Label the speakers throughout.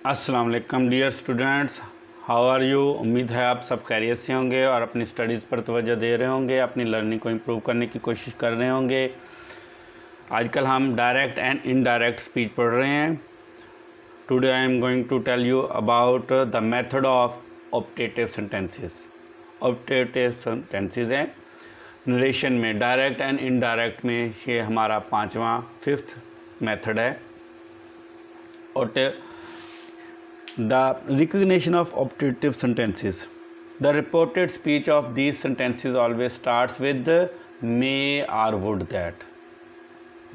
Speaker 1: अस्सलाम वालेकुम dear students, how are you. उम्मीद है आप सब खैरियत से होंगे और अपनी स्टडीज़ पर तवज्जो दे रहे होंगे, अपनी लर्निंग को इम्प्रूव करने की कोशिश कर रहे होंगे। आजकल हम डायरेक्ट एंड इनडायरेक्ट स्पीच पढ़ रहे हैं। Today I am going to tell you about the method of optative sentences. Optative sentences हैं नरेशन में, डायरेक्ट एंड इनडायरेक्ट में। ये हमारा फिफ्थ मेथड है। The recognition of optative sentences. The reported speech of these sentences always starts with may or would that.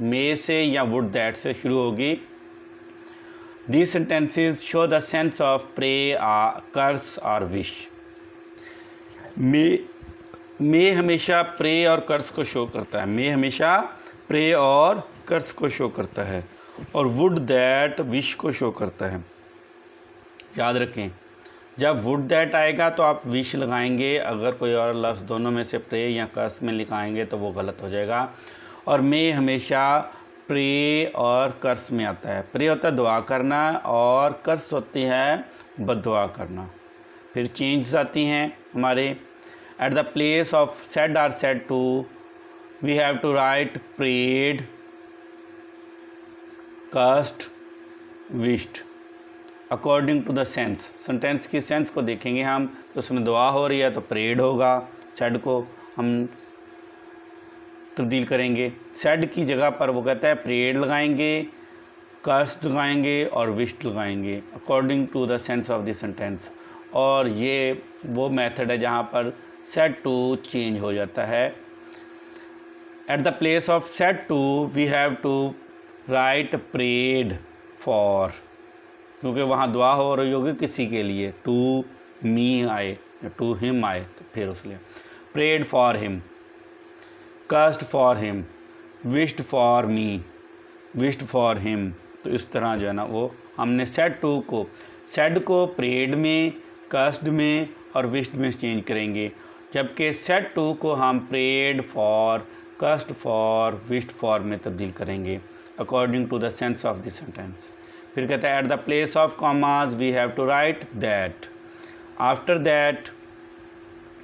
Speaker 1: may से या would that से शुरू होगी। These sentences show the sense of pray or curse or wish. may हमेशा pray और curse को show करता है। may हमेशा pray और curse को शो करता है और would that wish को शो करता है। याद रखें, जब वुड दैट आएगा तो आप विश लगाएंगे। अगर कोई और लफ्ज़ दोनों में से प्रे या कर्स में लिखाएंगे तो वो गलत हो जाएगा। और मे हमेशा प्रे और कर्स में आता है। प्रे होता है दुआ करना और कर्स होती है बद्दुआ करना। फिर चेंजेस आती हैं हमारे। At the place of said or said to we have to write prayed, cursed, wished according to the sense. Sentence की सेंस को देखेंगे हम तो उसमें दुआ हो रही है तो प्रेड होगा। सेड को हम तब्दील करेंगे। सेड की जगह पर वो कहता है प्रेड लगाएंगे, कर्स्ड लगाएंगे और विश्ड लगाएंगे according to the sense of the sentence. और ये वो मेथड है जहाँ पर सेड टू चेंज हो जाता है। At the place of said to we have to write prayed for, क्योंकि वहाँ दुआ हो रही होगी किसी के लिए। टू मी आए या टू हिम आए तो फिर उसलिए prayed for him, cursed for him, wished for me, wished for him. तो इस तरह जो है ना वो हमने सेड को प्रेड में, कर्स्ड में और विश्ड में चेंज करेंगे, जबकि सेड टू को हम prayed for, cursed for, wished for में तब्दील करेंगे according to the sense of the sentence. फिर कहता है at the place of commas we have to write that. After that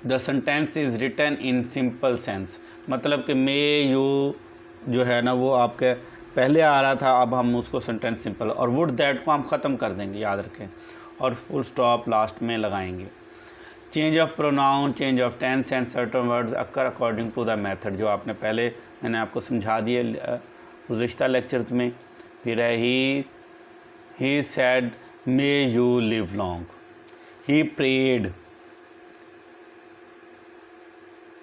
Speaker 1: the sentence is written in simple sense. मतलब कि may you जो है ना वो आपके पहले आ रहा था, अब हम उसको सेंटेंस सिंपल, और वुड दैट को हम ख़त्म कर देंगे, याद रखें, और फुल स्टॉप लास्ट में लगाएंगे। Change of pronoun, change of tense and certain words occur according to the method, जो आपने पहले मैंने आपको समझा दिए गुज़िश्ता लेक्चर्स में। फिर है he said may you live long, he prayed,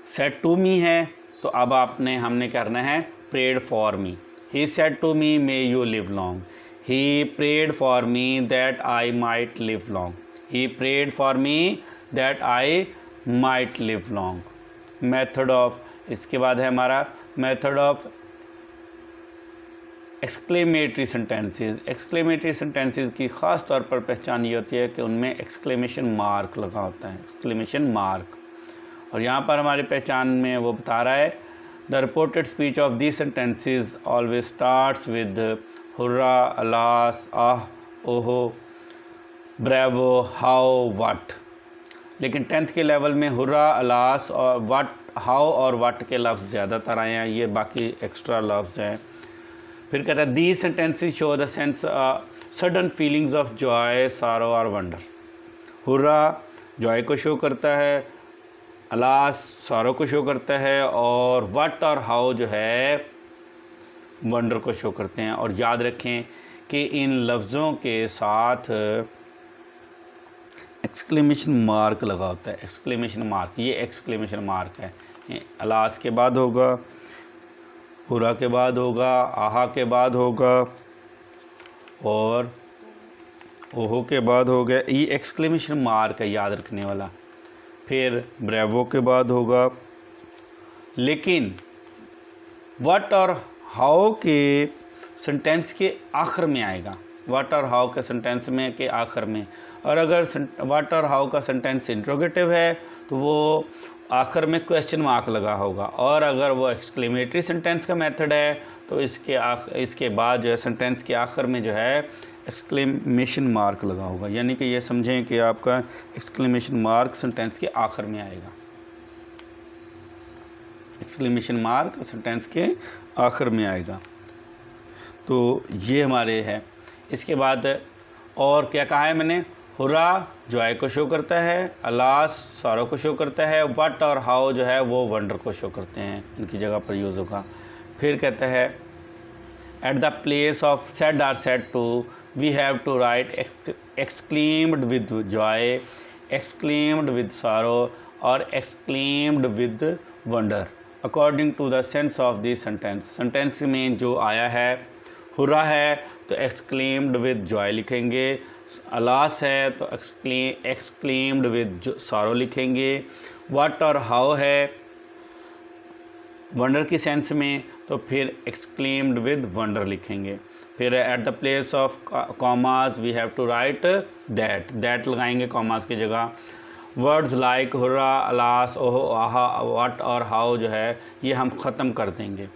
Speaker 1: said to me है तो अब हमने करना है prayed for me। he said to me may you live long, he prayed for me that I might live long, he prayed for me that I might live long। method of, इसके बाद है हमारा method of exclamatory sentences. Exclamatory sentences की ख़ास तौर पर पहचान ये होती है कि उनमें एक्सक्लेमेशन मार्क लगा होता है, एक्सक्लेमेशन मार्क। और यहाँ पर हमारी पहचान में वो बता रहा है the reported speech of the sentences always starts with hurrah, alas, ah, oho, bravo, how, what. लेकिन 10th के लेवल में हुर्रा, अलास और वट, हाउ और वट के लफ्ज़ ज़्यादातर आए हैं, ये बाकी एक्स्ट्रा लफ्ज़ हैं। फिर कहता है these sentences show the sense sudden feelings of Joy, सारो और वंडर। हुर्रा जॉय को शो करता है, अलास सारो को शो करता है, और वट और हाउ जो है वंडर को शो करते हैं। और याद रखें कि इन लफ्ज़ों के साथ एक्सक्लेमेशन मार्क लगा होता है। एक्सक्लेमेशन मार्क, ये एक्सक्लेमेशन मार्क है। अलास के बाद होगा, हुर्रा के बाद होगा, आहा के बाद होगा और ओहो के बाद हो गया। ये एक्सक्लेमेशन मार्क है याद रखने वाला। फिर ब्रेवो के बाद होगा। लेकिन वट और हाउ के सेंटेंस के आखिर में आएगा, वट और हाउ के सेंटेंस में के आखिर में। और अगर वट और हाउ का सेंटेंस इंट्रोगेटिव है तो वो आखिर में क्वेश्चन मार्क लगा होगा, और अगर वो एक्सक्लेमेटरी सेंटेंस का मेथड है तो इसके बाद जो है सेंटेंस के आखिर में जो है एक्सक्लेमेशन मार्क लगा होगा, यानी कि ये समझें कि आपका एक्सक्लेमेशन मार्क सेंटेंस के आखिर में आएगा। एक्सक्लेमेशन मार्क सेंटेंस के आखिर में आएगा। तो ये हमारे है। इसके बाद और क्या कहा है मैंने, हुर्रा जॉय को शो करता है, अलास सॉरो को शो करता है, व्हाट और हाउ जो है वो वंडर को शो करते हैं, इनकी जगह पर यूज़ होगा। फिर कहता है at the place of said or said to we have to write exclaimed with joy, exclaimed with sorrow और exclaimed with wonder according to the sense of this sentence. Sentence में जो आया है, हुर्रा है तो एक्सक्लेम्ड विद जॉय लिखेंगे, alas है तो एक्सक्लेम्ड विद सॉरो लिखेंगे, व्हाट और हाउ है वंडर की सेंस में तो फिर एक्सक्लेम्ड विद वंडर लिखेंगे। फिर at the place of commas we have to write that लगाएंगे कॉमास की जगह। वर्ड्स लाइक हुर्रा, अलास, ओहो, आहा, व्हाट और हाउ जो है ये हम ख़त्म कर देंगे।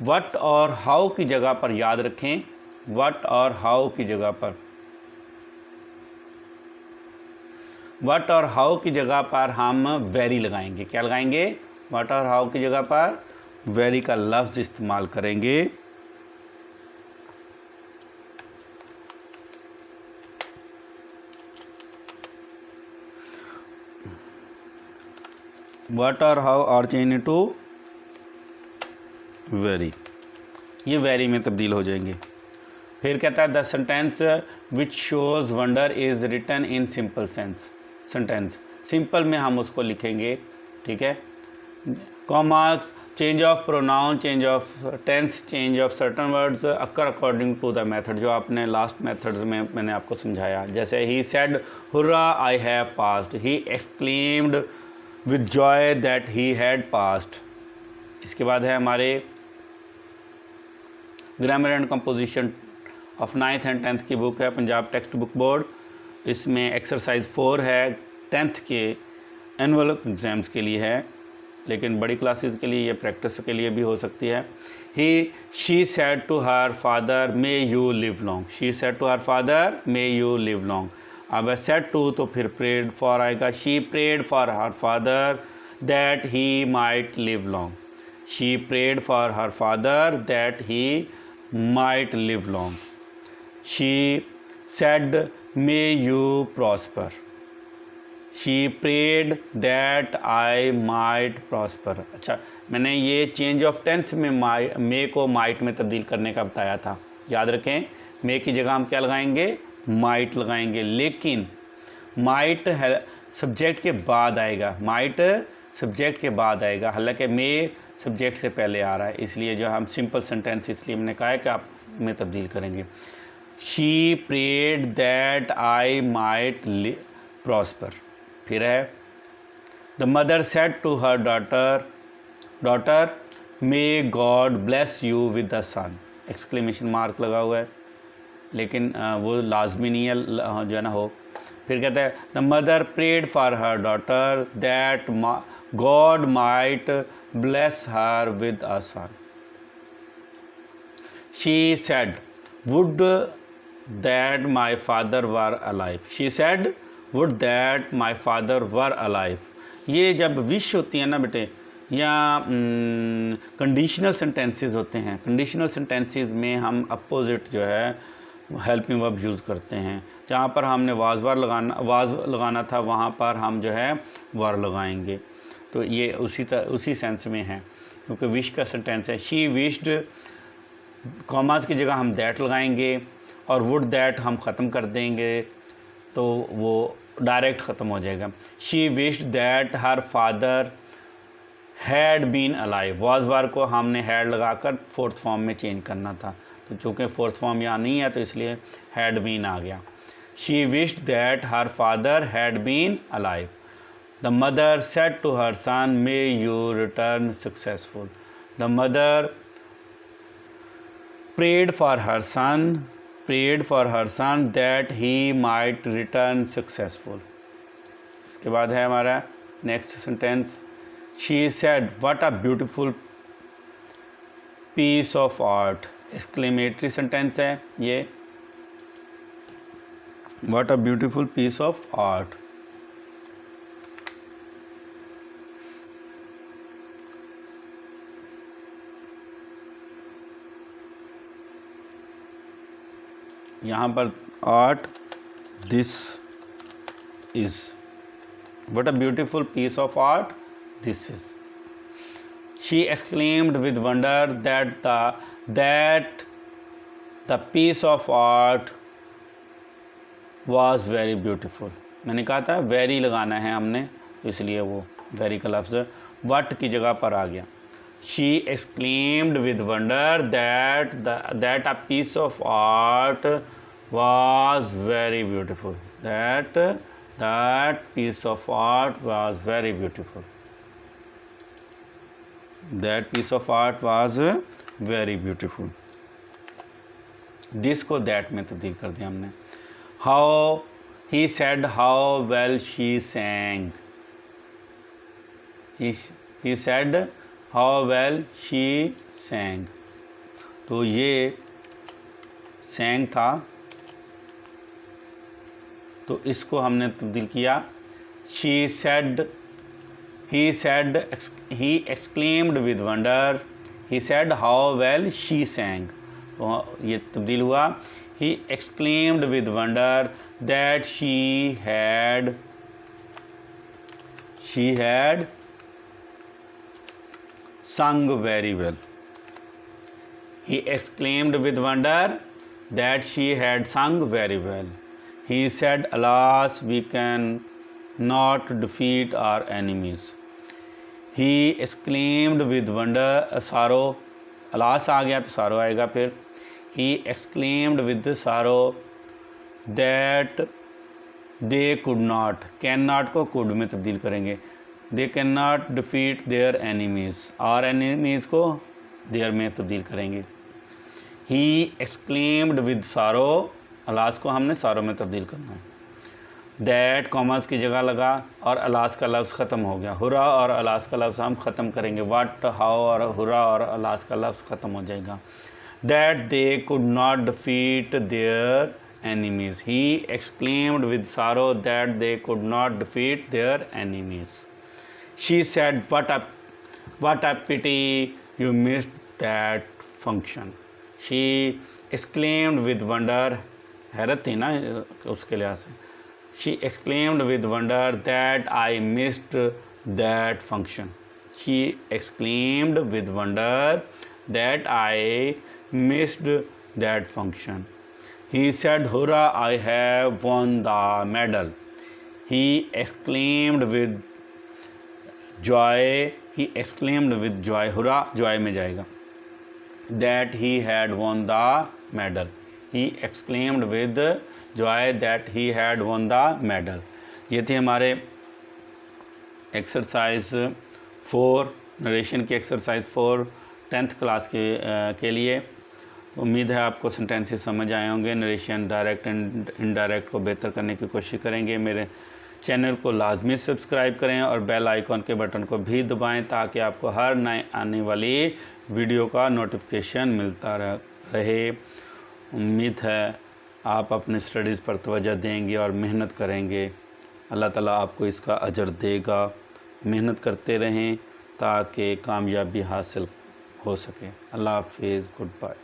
Speaker 1: व्हाट और हाउ की जगह पर याद रखें, व्हाट और हाउ की जगह पर, व्हाट और हाउ की जगह पर हम वेरी लगाएंगे। क्या लगाएंगे, व्हाट और हाउ की जगह पर वेरी का लफ्ज़ इस्तेमाल करेंगे। व्हाट और how are change to very, ये वेरी में तब्दील हो जाएंगे। फिर कहता है the sentence which shows wonder is written in simple sentence, simple में हम उसको लिखेंगे, ठीक है। Commas, change of pronoun, change of tense, change of certain words occur according to the method, जो आपने लास्ट मेथड्स में मैंने आपको समझाया। जैसे ही said hurrah I have passed, he exclaimed with Joy that he had passed. इसके बाद है हमारे grammar and composition of 9th and 10th की बुक है, पंजाब टेक्स्ट बुक बोर्ड। इसमें एक्सरसाइज 4 है, 10th के एनुअल एग्ज़ाम्स के लिए है, लेकिन बड़ी क्लासेस के लिए या प्रैक्टिस के लिए भी हो सकती है। She said to her father may you live long, she said to her father may you live long. अब सेड टू तो फिर प्रेड फॉर आएगा, she prayed for her father that he might live long, she prayed for her father that he might live long. She said may you prosper, she prayed that I might prosper. अच्छा, मैंने ये change of tense में मे को might में तब्दील करने का बताया था, याद रखें। मे की जगह हम क्या लगाएंगे, माइट लगाएंगे, लेकिन माइट सब्जेक्ट के बाद आएगा, माइट सब्जेक्ट के बाद आएगा, हालांकि मे सब्जेक्ट से पहले आ रहा है, इसलिए जो हम सिंपल सेंटेंस इसलिए हमने कहा है कि आप में तब्दील करेंगे। She prayed that I might prosper. फिर है the mother said to her daughter may God bless you with the son, exclamation mark लगा हुआ है, लेकिन वो लाजमी नहीं है जो है ना हो। फिर कहता है the mother prayed for her daughter that God might bless her with a son. She said would that my father were alive, she said would that my father were alive. ये जब विश होती है ना बेटे, या conditional sentences होते हैं, conditional sentences में हम अपोजिट जो है हेल्पिंग वर्ब यूज़ करते हैं। जहाँ पर हमने वाज लगाना था वहाँ पर हम जो है वर लगाएंगे। तो ये उसी सेंस में है, क्योंकि विश का सेंटेंस है। शी विश्ड, कॉमास की जगह हम दैट लगाएंगे, और वुड दैट हम ख़त्म कर देंगे तो वो डायरेक्ट ख़त्म हो जाएगा। She wished that her father had been alive, was वार को हमने हैड लगाकर फोर्थ फॉर्म में चेंज करना था, तो चूँकि फोर्थ फॉर्म यहाँ नहीं है तो इसलिए हैड बीन आ गया। She wished that her father had been alive. The mother said to her son may you return successful, the mother prayed for her son that he might return successful। इसके बाद है हमारा next sentence, she said what a beautiful piece of art, exclamatory sentence है ये, what a beautiful piece of art. यहाँ पर art, this is, what a beautiful piece of art this is. She exclaimed with wonder that the piece of art was very beautiful. मैंने कहा था very लगाना है हमने, इसलिए वो वेरी का लफ्ज़ वट की जगह पर आ गया। She exclaimed with wonder that a piece of art was very beautiful, that piece of art was very beautiful, that piece of art was very beautiful. This को दैट में तब्दील कर दिया हमने। How he said how well she sang, he said how well she sang, तो ये sang था, तो इसको हमने तब्दील किया। She said, he exclaimed with wonder, he said how well she sang, तो ये तब्दील हुआ। he exclaimed with wonder that she had sung very well, he exclaimed with wonder that she had sung very well, he said alas we can not defeat our enemies, he exclaimed with wonder, sorrow, alas आ गया तो sorrow आएगा फिर। he exclaimed with sorrow that they could not, cannot को could में तब्दील करेंगे, they cannot defeat their enemies, our enemies को their में तब्दील करेंगे। he exclaimed with sorrow, alas को हमने sorrow में तब्दील करना है। दैट कॉमर्स की जगह लगा और अलास का लफ्ज़ ख़त्म हो गया। हुरा और अलास का लफ्ज़ हम ख़त्म करेंगे, व्हाट, हाउ और हुरा और अलास का लफ्ज़ ख़त्म हो जाएगा। That they could not defeat their enemies, he exclaimed with sorrow that they could not defeat their enemies. She said what a pity you missed that function, she exclaimed with wonder, हैरत थी ना उसके लिहाज से। She exclaimed with wonder that I missed that function. She exclaimed with wonder that I missed that function. He said, "Hurrah! I have won the medal." He exclaimed with joy. He exclaimed with joy. Hurrah! joy में जाएगा। That he had won the medal. He exclaimed with joy that he had won the medal. ये थे हमारे exercise 4, narration की exercise 4 10th class के लिए। उम्मीद है आपको सेंटेंसेस समझ आए होंगे। नरेशन डायरेक्ट एंड इनडायरेक्ट को बेहतर करने की कोशिश करेंगे। मेरे चैनल को लाजमी सब्सक्राइब करें और बेल आइकॉन के बटन को भी दबाएं ताकि आपको हर नए आने वाली वीडियो का नोटिफिकेशन मिलता रहे। उम्मीद है आप अपने स्टडीज़ पर तवज्जो देंगे और मेहनत करेंगे। अल्लाह ताला आपको इसका अजर देगा। मेहनत करते रहें ताकि कामयाबी हासिल हो सके। अल्लाह हाफिज़, गुड बाय।